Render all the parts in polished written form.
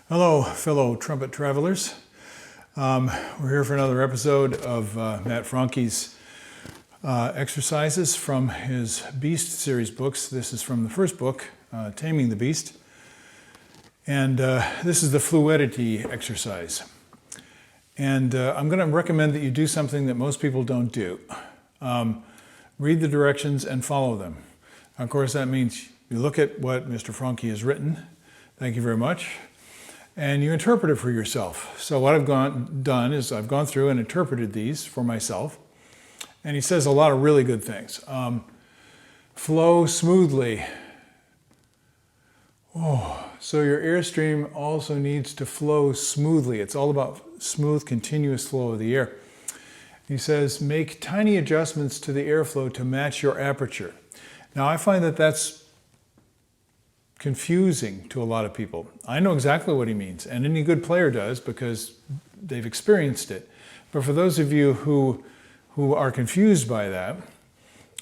Hello, fellow trumpet travelers. We're here for another episode of Matt Franke's exercises from his Beast series books. This is from the first book, Taming the Beast. And this is the Fluidity exercise. And I'm going to recommend that you do something that most people don't do. Read the directions and follow them. Of course, that means you look at what Mr. Franke has written. Thank you very much. And you interpret it for yourself. So what I've done is I've gone through and interpreted these for myself. And he says a lot of really good things. Flow smoothly. Oh, so your airstream also needs to flow smoothly. It's all about smooth, continuous flow of the air. He says, make tiny adjustments to the airflow to match your aperture. Now I find that that's confusing to a lot of people. I know exactly what he means, and any good player does because they've experienced it. But for those of you who are confused by that,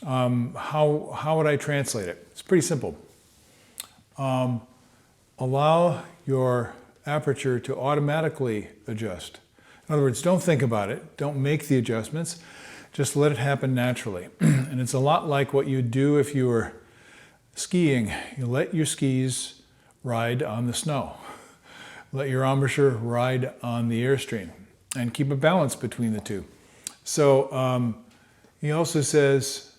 how would I translate it? It's pretty simple. Allow your aperture to automatically adjust. In other words, don't think about it. Don't make the adjustments. Just let it happen naturally. And it's a lot like what you'd do if you were skiing. You let your skis ride on the snow. Let your embouchure ride on the airstream and keep a balance between the two. So he also says,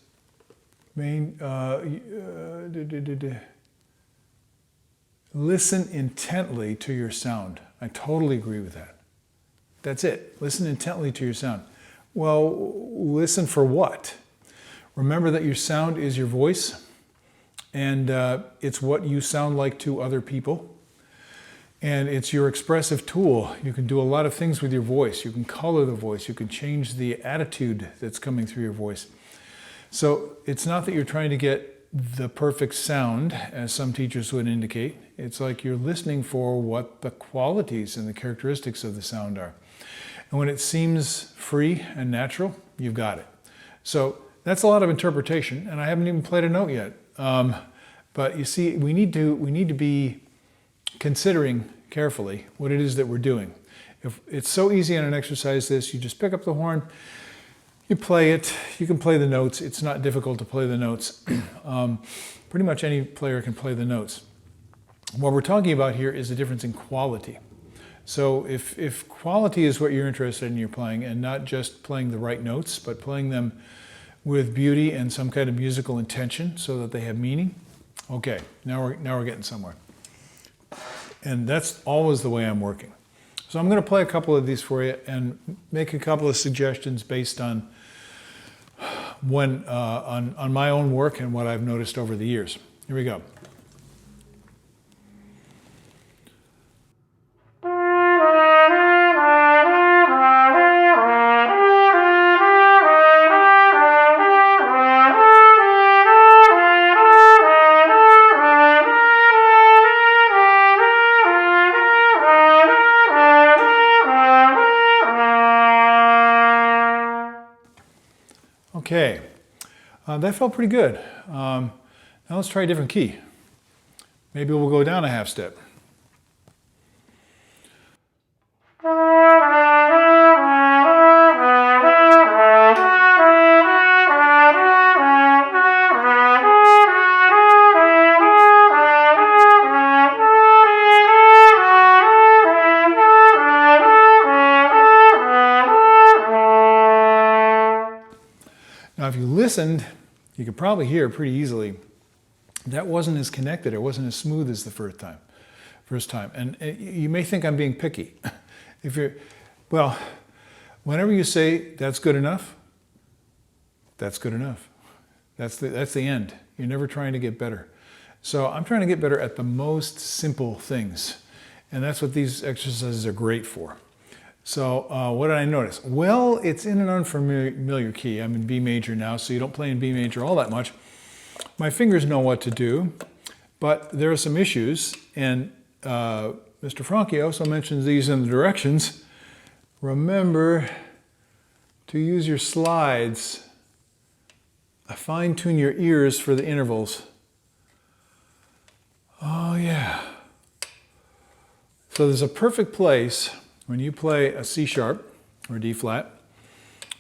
listen intently to your sound. I totally agree with that. That's it. Listen intently to your sound. Well, listen for what? Remember that your sound is your voice. And it's what you sound like to other people. And it's your expressive tool. You can do a lot of things with your voice. You can color the voice. You can change the attitude that's coming through your voice. So it's not that you're trying to get the perfect sound, as some teachers would indicate. It's like you're listening for what the qualities and the characteristics of the sound are. And when it seems free and natural, you've got it. So that's a lot of interpretation, and I haven't even played a note yet. But you see, we need to be considering carefully what it is that we're doing. If it's so easy on an exercise this, you just pick up the horn, you play it, you can play the notes. It's not difficult to play the notes. Pretty much any player can play the notes. What we're talking about here is a difference in quality. So if quality is what you're interested in, you're playing, and not just playing the right notes, but playing them with beauty and some kind of musical intention so that they have meaning. Okay, now we're getting somewhere. And that's always the way I'm working. So I'm going to play a couple of these for you and make a couple of suggestions based on on my own work and what I've noticed over the years. Here we go. Okay, that felt pretty good. Now let's try a different key. Maybe we'll go down a half step. Now, if you listened, you could probably hear pretty easily that wasn't as connected, it wasn't as smooth as the first time. And you may think I'm being picky. Well, whenever you say that's good enough, that's good enough. That's the end. You're never trying to get better. So I'm trying to get better at the most simple things. And that's what these exercises are great for. So what did I notice? Well, it's in an unfamiliar key. I'm in B major now, so you don't play in B major all that much. My fingers know what to do, but there are some issues, and Mr. Franke also mentions these in the directions. Remember to use your slides. Fine-tune your ears for the intervals. Oh yeah. So there's a perfect place when you play a C sharp or D flat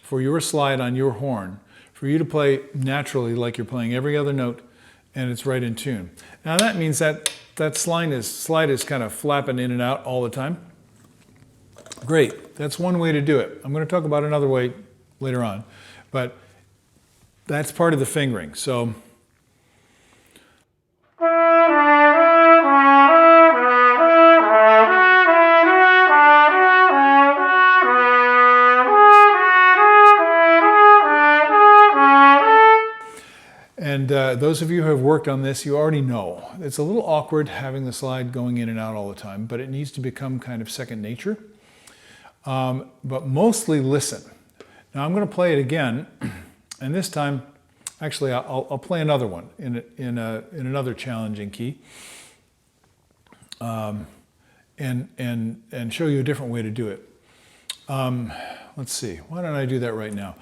for your slide on your horn, for you to play naturally like you're playing every other note and it's right in tune. Now that means that slide is kind of flapping in and out all the time. Great, that's one way to do it. I'm going to talk about another way later on, but that's part of the fingering. So and those of you who have worked on this, you already know. It's a little awkward having the slide going in and out all the time, but it needs to become kind of second nature. But mostly listen. Now I'm going to play it again, and this time, actually, I'll play another one in another challenging key, and show you a different way to do it. Let's see. Why don't I do that right now?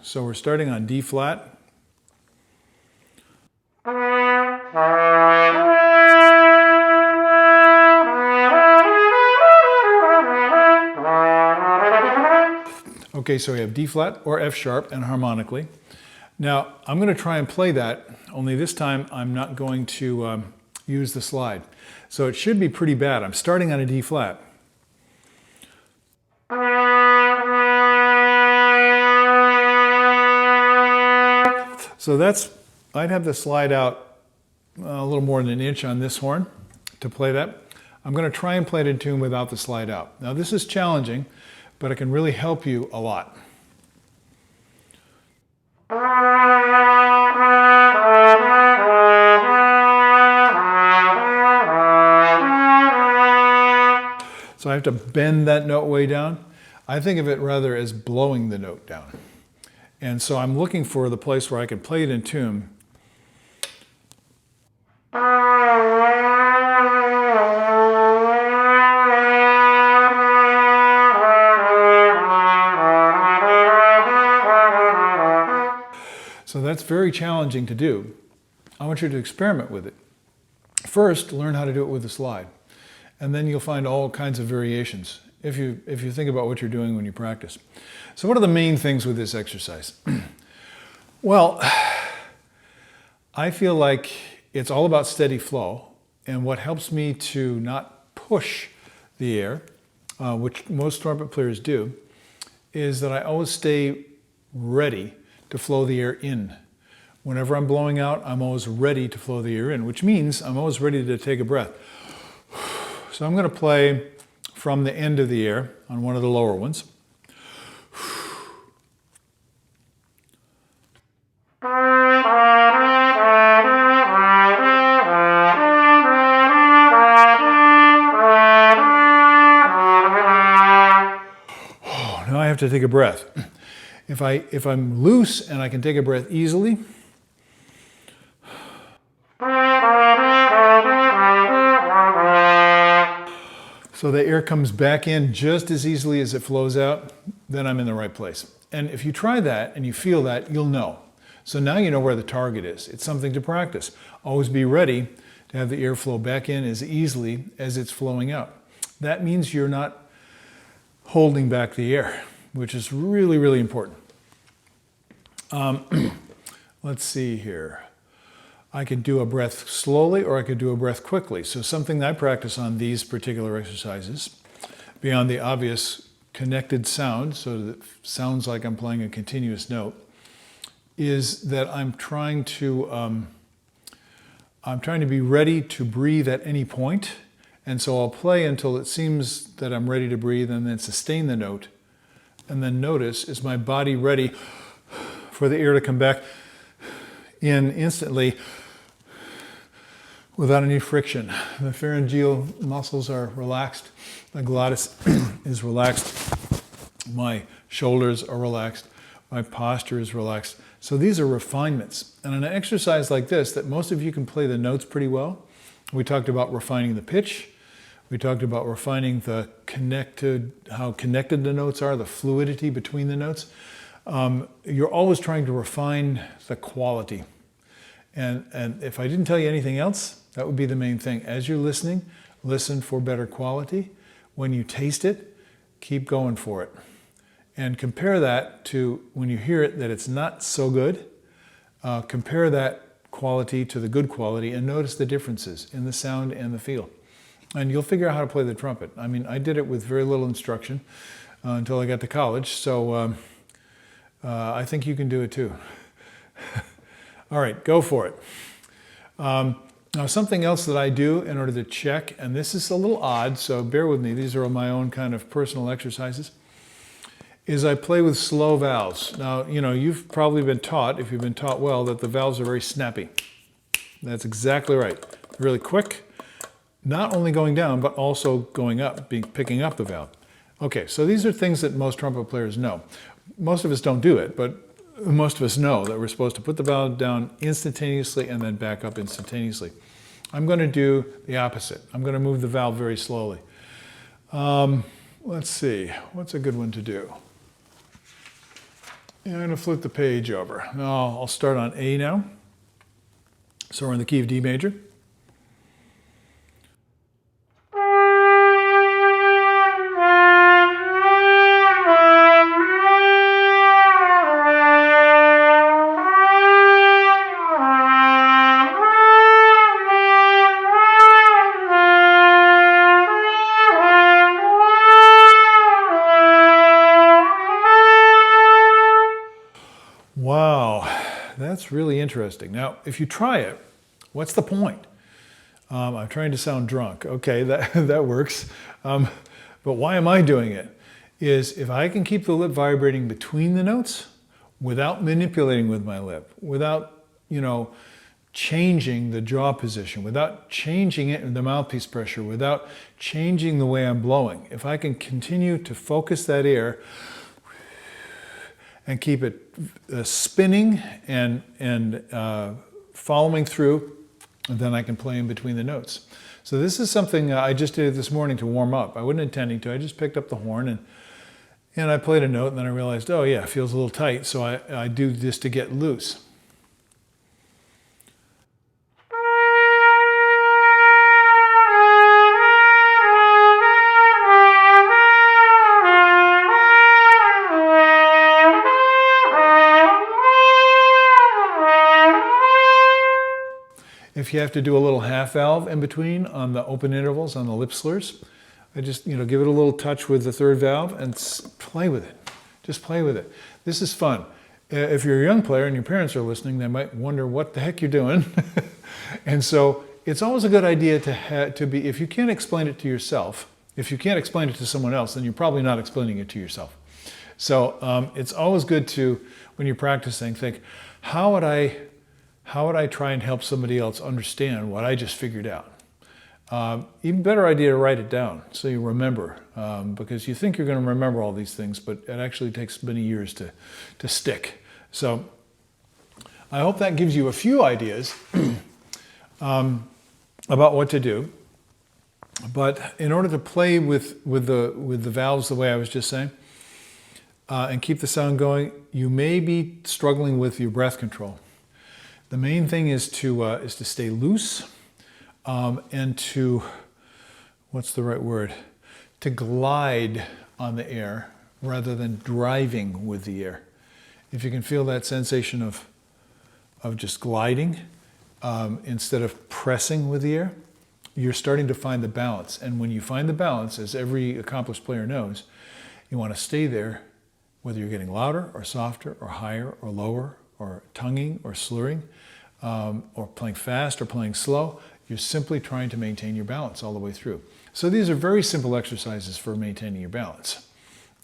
So we're starting on D flat. Okay, so we have D flat or F sharp and harmonically. Now, I'm going to try and play that, only this time I'm not going to use the slide. So it should be pretty bad. I'm starting on a D flat. So I'd have the slide out a little more than an inch on this horn to play that. I'm going to try and play it in tune without the slide out. Now this is challenging, but it can really help you a lot. So I have to bend that note way down. I think of it rather as blowing the note down. And so I'm looking for the place where I can play it in tune. So that's very challenging to do. I want you to experiment with it. First, learn how to do it with the slide. And then you'll find all kinds of variations if you think about what you're doing when you practice. So what are the main things with this exercise? Well, I feel like it's all about steady flow. And what helps me to not push the air, which most trumpet players do, is that I always stay ready to flow the air in. Whenever I'm blowing out, I'm always ready to flow the air in, which means I'm always ready to take a breath. So I'm going to play from the end of the air on one of the lower ones. Now I have to take a breath. If I'm loose and I can take a breath easily, so the air comes back in just as easily as it flows out, then I'm in the right place. And if you try that and you feel that, you'll know. So now you know where the target is. It's something to practice. Always be ready to have the air flow back in as easily as it's flowing out. That means you're not holding back the air, which is really, really important. Let's see here. I could do a breath slowly or I could do a breath quickly. So something that I practice on these particular exercises, beyond the obvious connected sound, so that it sounds like I'm playing a continuous note, is that I'm trying to be ready to breathe at any point. And so I'll play until it seems that I'm ready to breathe and then sustain the note. And then notice, is my body ready for the air to come back in instantly without any friction. The pharyngeal muscles are relaxed. The glottis is relaxed. My shoulders are relaxed. My posture is relaxed. So these are refinements. And in an exercise like this, that most of you can play the notes pretty well, we talked about refining the pitch. We talked about refining how connected the notes are, the fluidity between the notes. You're always trying to refine the quality. And if I didn't tell you anything else, that would be the main thing. As you're listening, listen for better quality. When you taste it, keep going for it. And compare that to when you hear it that it's not so good. Compare that quality to the good quality and notice the differences in the sound and the feel. And you'll figure out how to play the trumpet. I mean, I did it with very little instruction until I got to college, so I think you can do it too. All right, go for it. Now, something else that I do in order to check, and this is a little odd, so bear with me, these are my own kind of personal exercises, is I play with slow valves. Now, you know, you've probably been taught, if you've been taught well, that the valves are very snappy. That's exactly right. Really quick, not only going down, but also going up, picking up the valve. Okay, so these are things that most trumpet players know. Most of us don't do it, but most of us know that we're supposed to put the valve down instantaneously and then back up instantaneously. I'm going to do the opposite. I'm going to move the valve very slowly. Let's see, what's a good one to do? Yeah, I'm going to flip the page over. Now, I'll start on A now. So we're in the key of D major. Wow, that's really interesting. Now, if you try it, what's the point? I'm trying to sound drunk. Okay, that works. But why am I doing it? Is if I can keep the lip vibrating between the notes without manipulating with my lip, without, you know, changing the jaw position, without changing it in the mouthpiece pressure, without changing the way I'm blowing, if I can continue to focus that air and keep it spinning and following through, and then I can play in between the notes. So this is something I just did this morning to warm up. I wasn't intending to. I just picked up the horn and I played a note, and then I realized, oh yeah, it feels a little tight, so I do this to get loose. If you have to do a little half valve in between on the open intervals, on the lip slurs, I just, you know, give it a little touch with the third valve and play with it. Just play with it. This is fun. If you're a young player and your parents are listening, they might wonder what the heck you're doing. And so it's always a good idea to be, if you can't explain it to yourself, if you can't explain it to someone else, then you're probably not explaining it to yourself. So it's always good to, when you're practicing, think, how would I try and help somebody else understand what I just figured out? Even better idea to write it down so you remember, because you think you're going to remember all these things, but it actually takes many years to stick. So I hope that gives you a few ideas about what to do. But in order to play with the valves the way I was just saying, and keep the sound going, you may be struggling with your breath control. The main thing is to stay loose and to, what's the right word? To glide on the air rather than driving with the air. If you can feel that sensation of just gliding instead of pressing with the air, you're starting to find the balance. And when you find the balance, as every accomplished player knows, you want to stay there, whether you're getting louder or softer or higher or lower or tonguing or slurring, or playing fast or playing slow. You're simply trying to maintain your balance all the way through. So these are very simple exercises for maintaining your balance.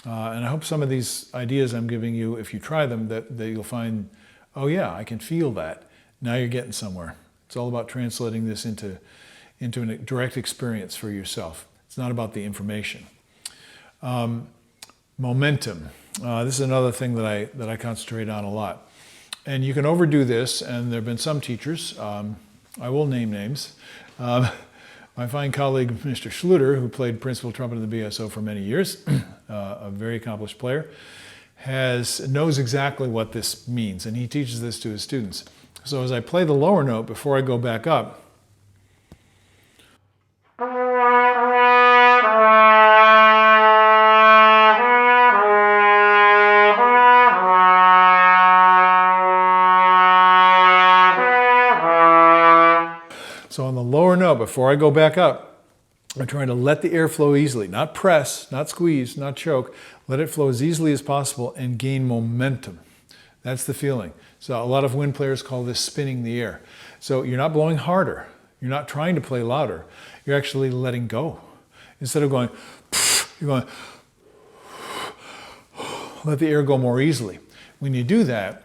And I hope some of these ideas I'm giving you, if you try them, that you'll find, oh yeah, I can feel that. Now you're getting somewhere. It's all about translating this into a direct experience for yourself. It's not about the information. Momentum. This is another thing that I concentrate on a lot. And you can overdo this, and there have been some teachers, I will name names. My fine colleague, Mr. Schluter, who played principal trumpet in the BSO for many years, a very accomplished player, knows exactly what this means, and he teaches this to his students. So as I play the lower note before I go back up, note, before I go back up, I'm trying to let the air flow easily, not press, not squeeze, not choke. Let it flow as easily as possible and gain momentum. That's the feeling. So a lot of wind players call this spinning the air. So you're not blowing harder. You're not trying to play louder. You're actually letting go. Instead of going, you're going, let the air go more easily. When you do that,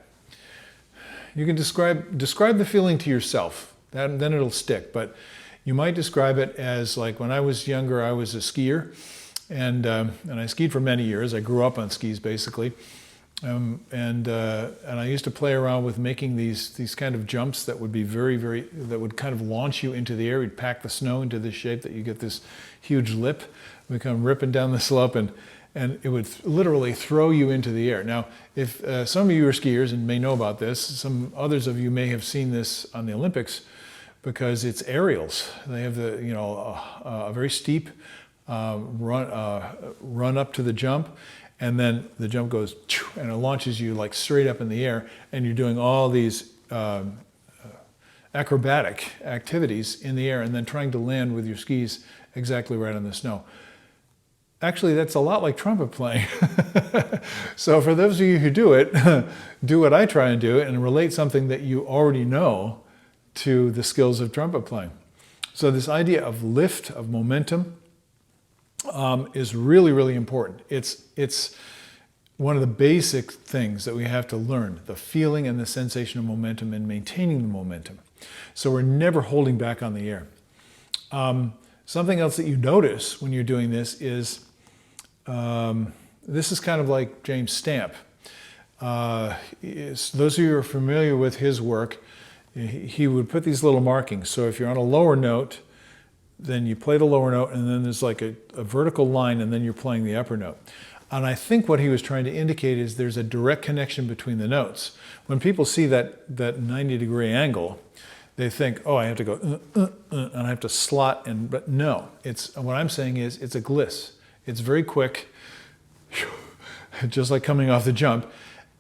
you can describe the feeling to yourself. Then it'll stick. But you might describe it as like when I was younger, I was a skier, and I skied for many years. I grew up on skis basically, and I used to play around with making these kind of jumps that would be that would kind of launch you into the air. We'd pack the snow into this shape that you get this huge lip. We come ripping down the slope, and it would literally throw you into the air. Now, if some of you are skiers and may know about this, some others of you may have seen this on the Olympics, because it's aerials. They have a very steep run up to the jump, and then the jump goes and it launches you like straight up in the air, and you're doing all these acrobatic activities in the air and then trying to land with your skis exactly right on the snow. Actually, that's a lot like trumpet playing. So for those of you who do it, do what I try and do and relate something that you already know to the skills of trumpet playing. So this idea of lift, of momentum, is really, really important. It's one of the basic things that we have to learn, the feeling and the sensation of momentum and maintaining the momentum. So we're never holding back on the air. Something else that you notice when you're doing this is, this is kind of like James Stamp. Those of you who are familiar with his work, he would put these little markings. So if you're on a lower note, then you play the lower note, and then there's like a vertical line, and then you're playing the upper note. And I think what he was trying to indicate is there's a direct connection between the notes. When people see that 90-degree angle, they think, oh, I have to go, and I have to slot, but no. What I'm saying is it's a gliss. It's very quick, just like coming off the jump,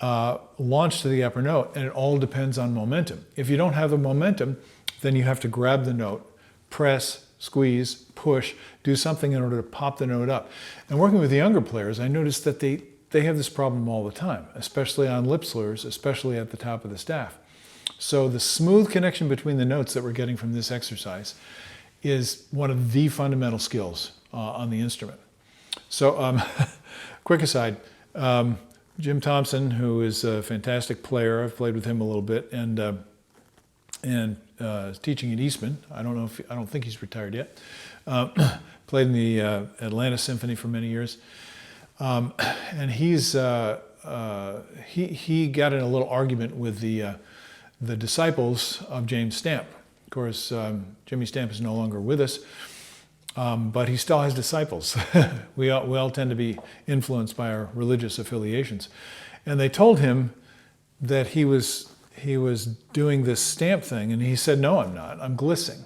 launch to the upper note, and it all depends on momentum. If you don't have the momentum, then you have to grab the note, press, squeeze, push, do something in order to pop the note up. And working with the younger players, I noticed that they have this problem all the time, especially on lip slurs, especially at the top of the staff. So the smooth connection between the notes that we're getting from this exercise is one of the fundamental skills on the instrument. So, quick aside, Jim Thompson, who is a fantastic player, I've played with him a little bit, and teaching at Eastman. I don't think he's retired yet. Played in the Atlanta Symphony for many years, and he got in a little argument with the disciples of James Stamp. Of course, Jimmy Stamp is no longer with us, but he still has disciples. We all tend to be influenced by our religious affiliations, and they told him that he was doing this stamp thing, and he said, "No, I'm not. I'm glissing."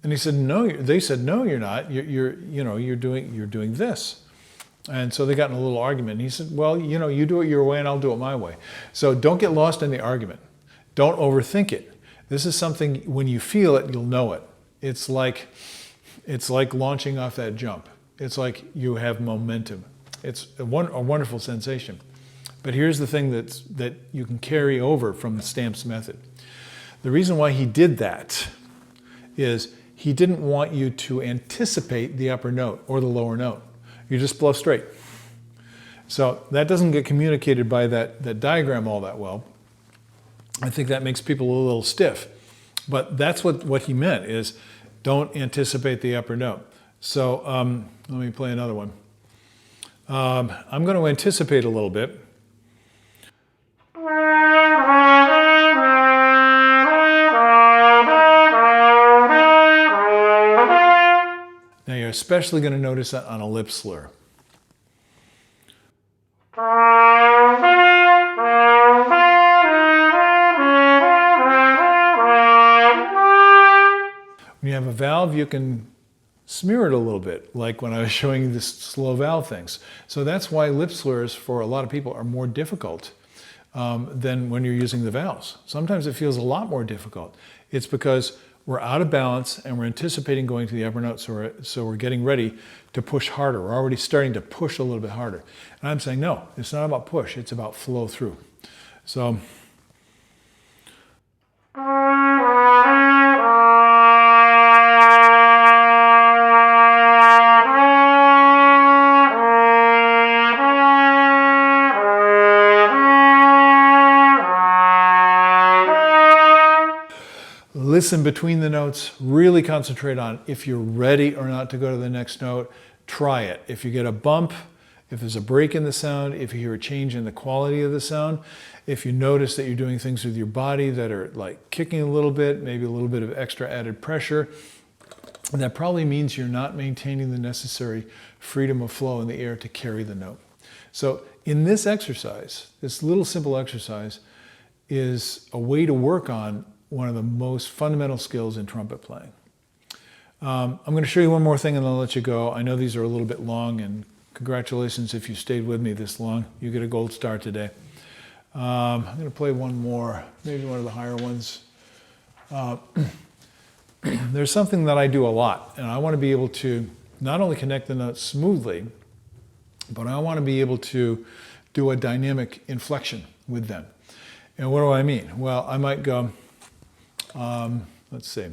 And he said, "No." They said, "No, you're not. You're doing this." And so they got in a little argument. And he said, "Well, you do it your way, and I'll do it my way." So don't get lost in the argument. Don't overthink it. This is something, when you feel it, you'll know it. It's like launching off that jump. It's like you have momentum. It's a wonderful sensation. But here's the thing that you can carry over from the Stamp's method. The reason why he did that is he didn't want you to anticipate the upper note or the lower note. You just blow straight. So that doesn't get communicated by that diagram all that well. I think that makes people a little stiff. But that's what he meant, is don't anticipate the upper note. So let me play another one. I'm going to anticipate a little bit. Now you're especially going to notice that on a lip slur. When you have a valve, you can smear it a little bit, like when I was showing you the slow valve things. So that's why lip slurs for a lot of people are more difficult than when you're using the valves. Sometimes it feels a lot more difficult. It's because we're out of balance and we're anticipating going to the upper note, so we're getting ready to push harder. We're already starting to push a little bit harder. And I'm saying, no, it's not about push, it's about flow through. So listen between the notes, really concentrate on if you're ready or not to go to the next note. Try it. If you get a bump, if there's a break in the sound, if you hear a change in the quality of the sound, if you notice that you're doing things with your body that are like kicking a little bit, maybe a little bit of extra added pressure, that probably means you're not maintaining the necessary freedom of flow in the air to carry the note. So in this exercise, this little simple exercise is a way to work on one of the most fundamental skills in trumpet playing. I'm going to show you one more thing and then I'll let you go. I know these are a little bit long, and congratulations if you stayed with me this long. You get a gold star today. I'm going to play one more, maybe one of the higher ones. There's something that I do a lot, and I want to be able to not only connect the notes smoothly, but I want to be able to do a dynamic inflection with them. And what do I mean? Well, I might go, let's see.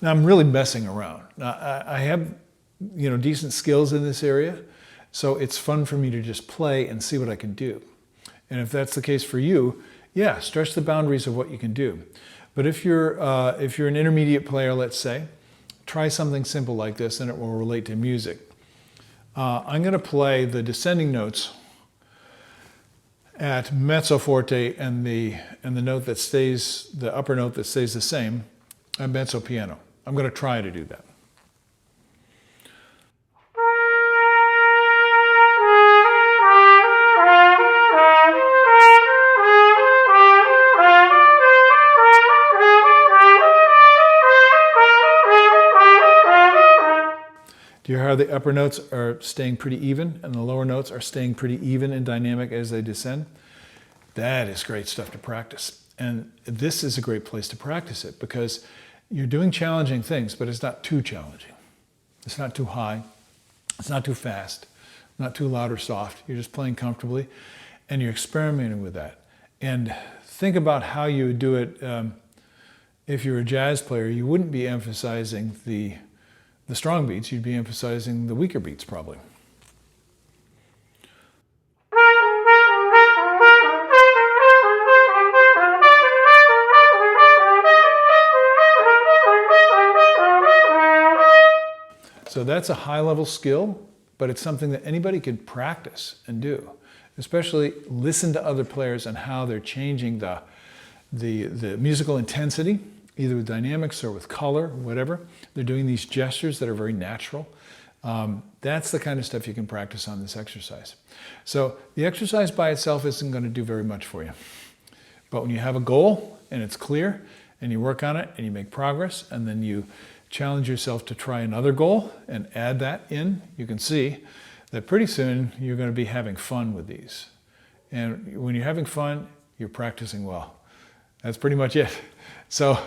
Now I'm really messing around. Now, I have, decent skills in this area, so it's fun for me to just play and see what I can do. And if that's the case for you, yeah, stretch the boundaries of what you can do. But if you're an intermediate player, let's say, try something simple like this and it will relate to music. I'm going to play the descending notes at mezzo forte and the note that stays, the upper note that stays the same at mezzo piano. I'm going to try to do that. Do you hear how the upper notes are staying pretty even and the lower notes are staying pretty even and dynamic as they descend? That is great stuff to practice. And this is a great place to practice it because you're doing challenging things, but it's not too challenging. It's not too high. It's not too fast. Not too loud or soft. You're just playing comfortably and you're experimenting with that. And think about how you would do it. If you're a jazz player, you wouldn't be emphasizing the strong beats, you'd be emphasizing the weaker beats probably. So that's a high-level skill, but it's something that anybody can practice and do. Especially listen to other players and how they're changing the musical intensity, either with dynamics or with color, whatever. They're doing these gestures that are very natural. That's the kind of stuff you can practice on this exercise. So the exercise by itself isn't going to do very much for you. But when you have a goal and it's clear and you work on it and you make progress and then you challenge yourself to try another goal and add that in, you can see that pretty soon you're going to be having fun with these. And when you're having fun, you're practicing well. That's pretty much it. So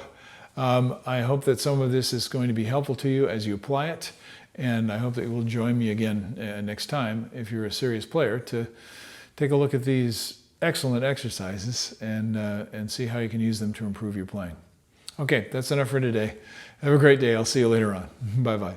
I hope that some of this is going to be helpful to you as you apply it. And I hope that you will join me again next time, if you're a serious player, to take a look at these excellent exercises and see how you can use them to improve your playing. Okay, that's enough for today. Have a great day. I'll see you later on. Bye-bye.